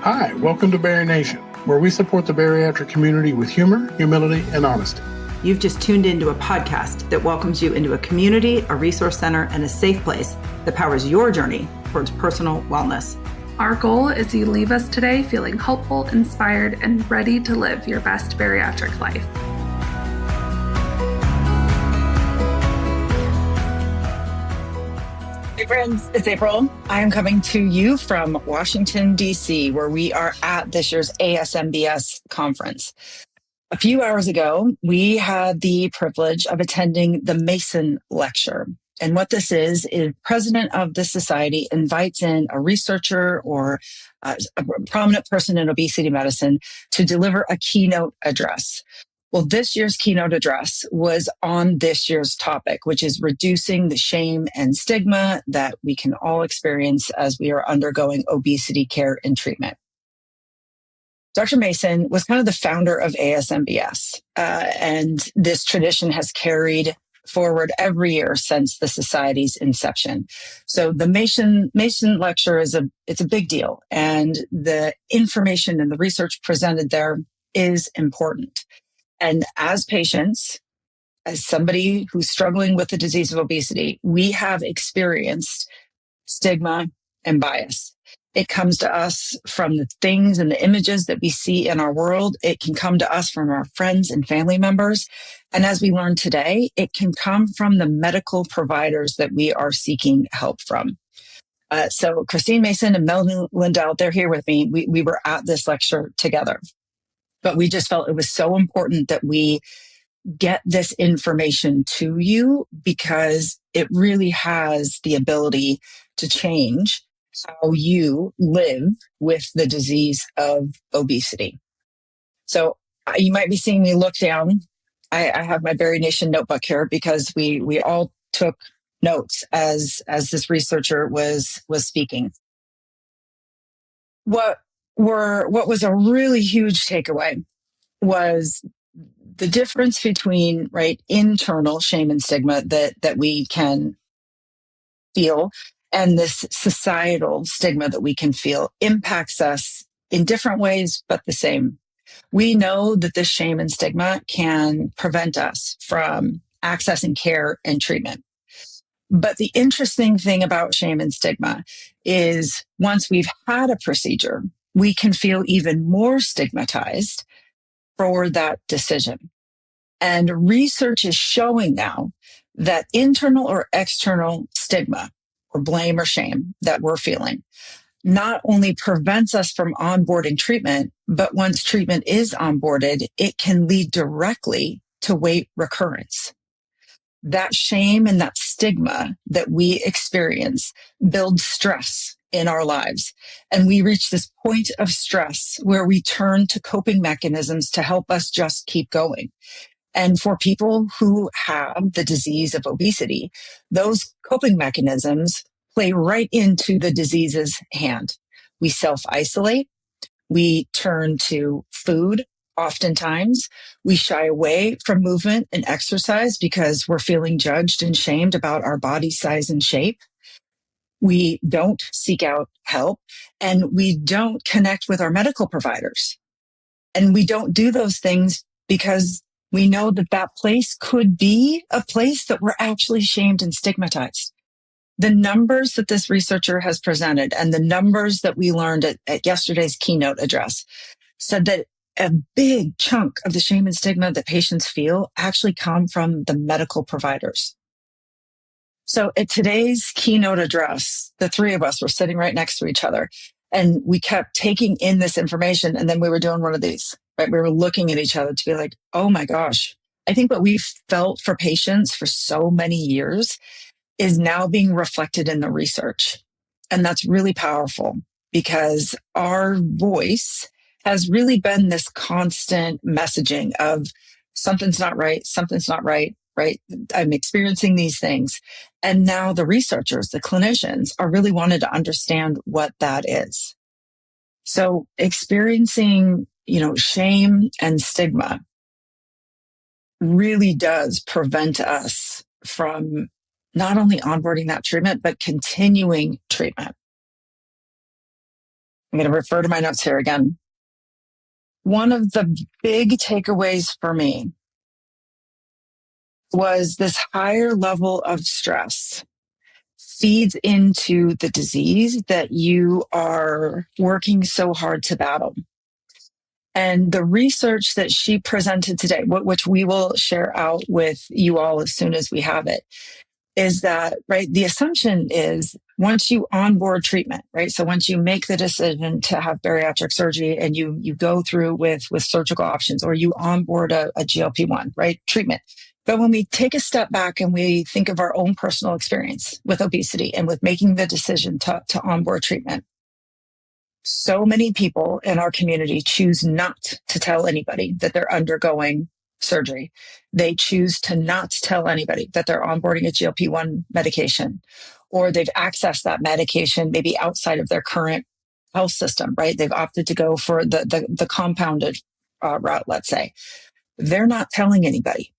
Hi, welcome to BariNation, where we support the bariatric community with humor, humility, and honesty. You've just tuned into a podcast that welcomes you into a community, a resource center, and a safe place that powers your journey towards personal wellness. Our goal is you leave us today feeling hopeful, inspired, and ready to live your best bariatric life. Hey friends, it's April. I am coming to you from Washington, D.C., where we are at this year's ASMBS conference. A few hours ago, we had the privilege of attending the Mason Lecture. And what this is president of the society invites in a researcher or a prominent person in obesity medicine to deliver a keynote address. Well, this year's keynote address was on this year's topic, which is reducing the shame and stigma that we can all experience as we are undergoing obesity care and treatment. Dr. Mason was kind of the founder of ASMBS, and this tradition has carried forward every year since the society's inception. So the Mason Lecture it's a big deal, and the information and the research presented there is important. And as patients, as somebody who's struggling with the disease of obesity, we have experienced stigma and bias. It comes to us from the things and the images that we see in our world. It can come to us from our friends and family members. And as we learned today, it can come from the medical providers that we are seeking help from. So Christine Mason and Melanie Lindell, they're here with me. We were at this lecture together. But we just felt it was so important that we get this information to you because it really has the ability to change how you live with the disease of obesity. So you might be seeing me look down. I have my BariNation notebook here because we all took notes as this researcher was speaking. What was a really huge takeaway was the difference between internal shame and stigma that we can feel and this societal stigma that we can feel impacts us in different ways, but the same. We know that this shame and stigma can prevent us from accessing care and treatment. But the interesting thing about shame and stigma is once we've had a procedure, we can feel even more stigmatized for that decision. And research is showing now that internal or external stigma or blame or shame that we're feeling not only prevents us from onboarding treatment, but once treatment is onboarded, it can lead directly to weight recurrence. That shame and that stigma that we experience builds stress in our lives. And we reach this point of stress where we turn to coping mechanisms to help us just keep going. And for people who have the disease of obesity, those coping mechanisms play right into the disease's hand. We self-isolate. We turn to food. Oftentimes, we shy away from movement and exercise because we're feeling judged and shamed about our body size and shape. We don't seek out help, and we don't connect with our medical providers. And we don't do those things because we know that place could be a place that we're actually shamed and stigmatized. The numbers that this researcher has presented and the numbers that we learned at yesterday's keynote address said that a big chunk of the shame and stigma that patients feel actually come from the medical providers. So at today's keynote address, the three of us were sitting right next to each other and we kept taking in this information. And then we were doing one of these, right? We were looking at each other to be like, oh my gosh, I think what we've felt for patients for so many years is now being reflected in the research. And that's really powerful because our voice has really been this constant messaging of something's not right, right? I'm experiencing these things. And now the researchers, the clinicians are really wanting to understand what that is. So experiencing, shame and stigma really does prevent us from not only onboarding that treatment, but continuing treatment. I'm going to refer to my notes here again. One of the big takeaways for me was this higher level of stress feeds into the disease that you are working so hard to battle. And the research that she presented today, which we will share out with you all as soon as we have it, is that, right, the assumption is once you onboard treatment, right, so once you make the decision to have bariatric surgery and you go through with surgical options, or you onboard a GLP-1, right, treatment. But when we take a step back and we think of our own personal experience with obesity and with making the decision to onboard treatment, so many people in our community choose not to tell anybody that they're undergoing surgery. They choose to not tell anybody that they're onboarding a GLP-1 medication, or they've accessed that medication maybe outside of their current health system, right? They've opted to go for the compounded route, let's say. They're not telling anybody.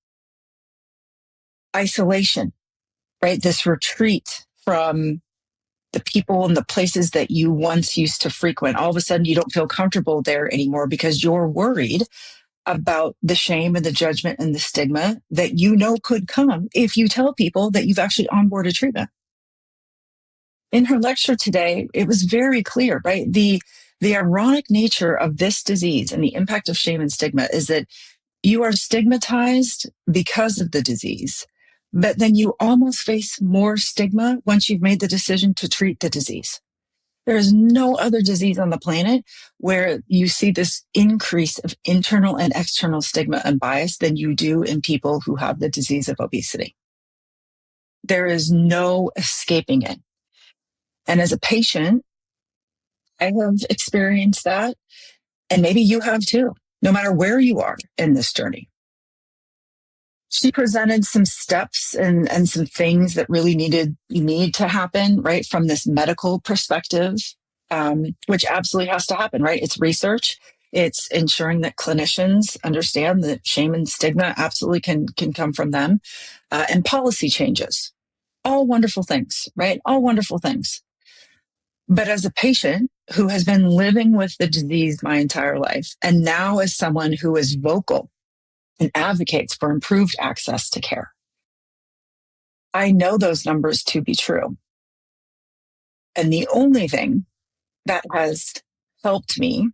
Isolation, right? This retreat from the people and the places that you once used to frequent. All of a sudden, you don't feel comfortable there anymore because you're worried about the shame and the judgment and the stigma that you know could come if you tell people that you've actually onboarded treatment. In her lecture today, it was very clear, right? The ironic nature of this disease and the impact of shame and stigma is that you are stigmatized because of the disease, but then you almost face more stigma once you've made the decision to treat the disease. There is no other disease on the planet where you see this increase of internal and external stigma and bias than you do in people who have the disease of obesity. There is no escaping it. And as a patient, I have experienced that, and maybe you have too, no matter where you are in this journey. She presented some steps and some things that really need to happen, right, from this medical perspective, which absolutely has to happen, right? It's research. It's ensuring that clinicians understand that shame and stigma absolutely can come from them, and policy changes. All wonderful things, right? All wonderful things. But as a patient who has been living with the disease my entire life, and now as someone who is vocal and advocates for improved access to care, I know those numbers to be true. And the only thing that has helped me,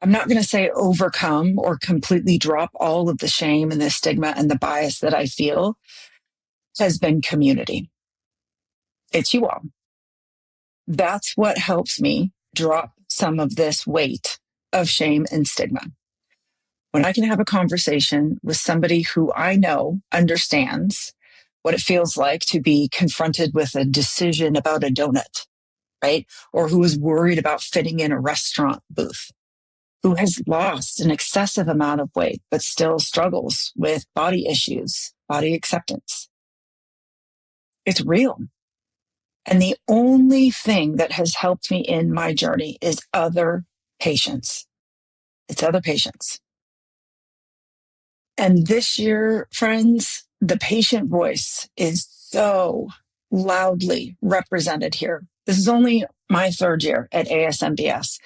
I'm not going to say overcome or completely drop all of the shame and the stigma and the bias that I feel, has been community. It's you all. That's what helps me drop some of this weight of shame and stigma. When I can have a conversation with somebody who I know understands what it feels like to be confronted with a decision about a donut, right? Or who is worried about fitting in a restaurant booth, who has lost an excessive amount of weight, but still struggles with body issues, body acceptance. It's real. And the only thing that has helped me in my journey is other patients. It's other patients. And this year, friends, the patient voice is so loudly represented here. This is only my third year at ASMBS.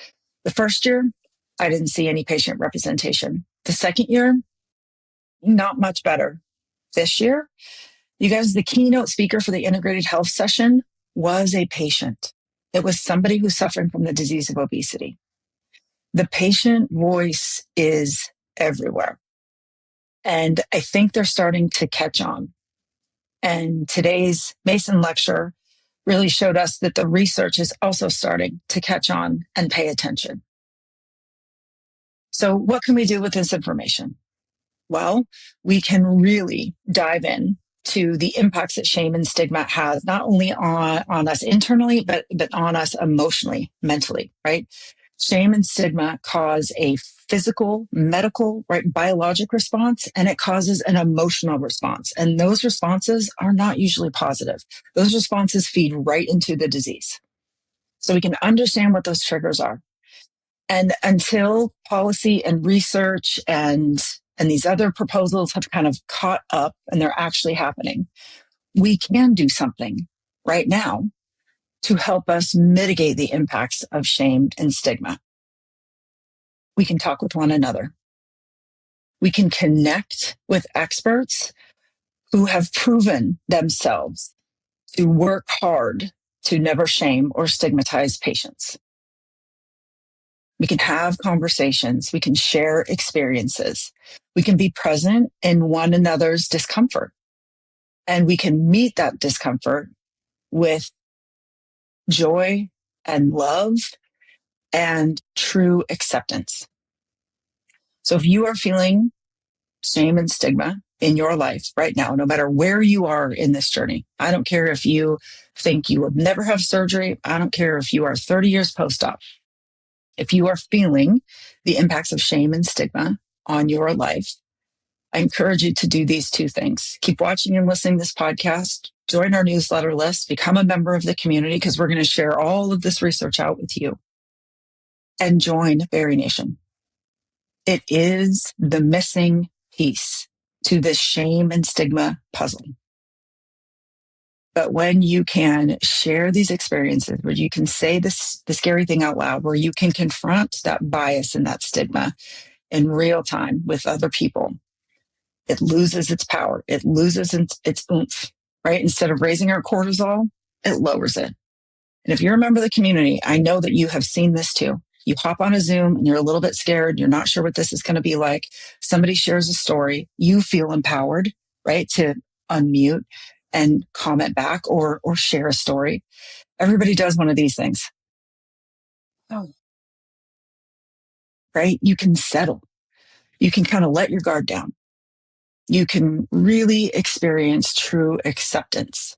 The first year, I didn't see any patient representation. The second year, not much better. This year, you guys, the keynote speaker for the integrated health session was a patient. It was somebody who's suffering from the disease of obesity. The patient voice is everywhere. And I think they're starting to catch on. And today's Mason lecture really showed us that the research is also starting to catch on and pay attention. So what can we do with this information? Well, we can really dive in to the impacts that shame and stigma has, not only on us internally, but on us emotionally, mentally, right? Shame and stigma cause a physical, medical, right, biologic response, and it causes an emotional response. And those responses are not usually positive. Those responses feed right into the disease. So we can understand what those triggers are. And until policy and research and these other proposals have kind of caught up and they're actually happening, we can do something right now to help us mitigate the impacts of shame and stigma. We can talk with one another. We can connect with experts who have proven themselves to work hard to never shame or stigmatize patients. We can have conversations. We can share experiences. We can be present in one another's discomfort. And we can meet that discomfort with joy and love and true acceptance. So if you are feeling shame and stigma in your life right now, no matter where you are in this journey, I don't care if you think you will never have surgery. I don't care if you are 30 years post-op. If you are feeling the impacts of shame and stigma on your life, I encourage you to do these two things. Keep watching and listening to this podcast. Join our newsletter list. Become a member of the community because we're going to share all of this research out with you. And join BariNation. It is the missing piece to this shame and stigma puzzle. But when you can share these experiences, where you can say the scary thing out loud, where you can confront that bias and that stigma in real time with other people, it loses its power. It loses its oomph, right? Instead of raising our cortisol, it lowers it. And if you're a member of the community, I know that you have seen this too. You hop on a Zoom and you're a little bit scared. You're not sure what this is going to be like. Somebody shares a story. You feel empowered, right? To unmute and comment back or share a story. Everybody does one of these things. Oh, right? You can settle. You can kind of let your guard down. You can really experience true acceptance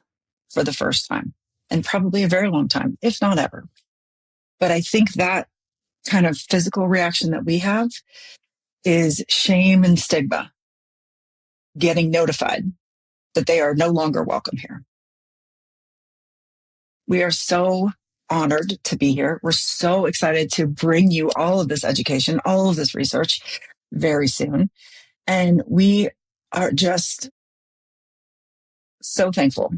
for the first time and probably a very long time, if not ever. But I think that kind of physical reaction that we have is shame and stigma getting notified that they are no longer welcome here. We are so honored to be here. We're so excited to bring you all of this education, all of this research very soon. And we are just so thankful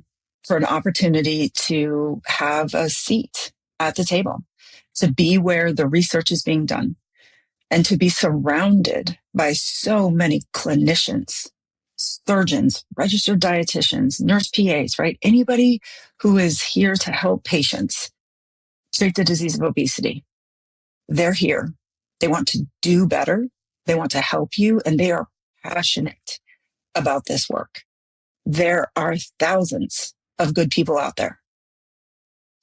for an opportunity to have a seat at the table, to be where the research is being done, and to be surrounded by so many clinicians, surgeons, registered dietitians, nurse PAs, right? Anybody who is here to help patients treat the disease of obesity. They're here. They want to do better. They want to help you, and they are passionate about this work. There are thousands of good people out there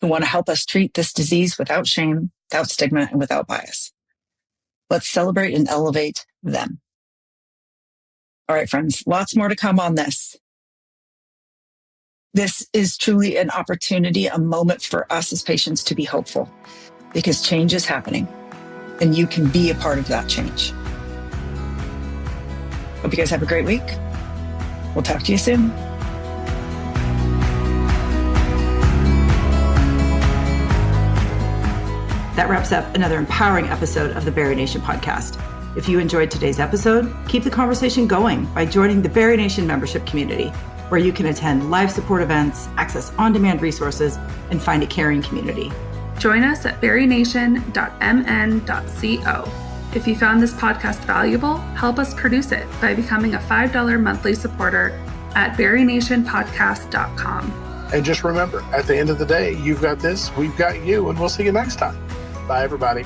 who want to help us treat this disease without shame, without stigma, and without bias. Let's celebrate and elevate them. All right, friends, lots more to come on this. This is truly an opportunity, a moment for us as patients to be hopeful because change is happening and you can be a part of that change. Hope you guys have a great week. We'll talk to you soon. That wraps up another empowering episode of the BariNation podcast. If you enjoyed today's episode, keep the conversation going by joining the BariNation membership community, where you can attend live support events, access on-demand resources, and find a caring community. Join us at barination.mn.co. If you found this podcast valuable, help us produce it by becoming a $5 monthly supporter at barinationpodcast.com. And just remember, at the end of the day, you've got this, we've got you, and we'll see you next time. Bye, everybody.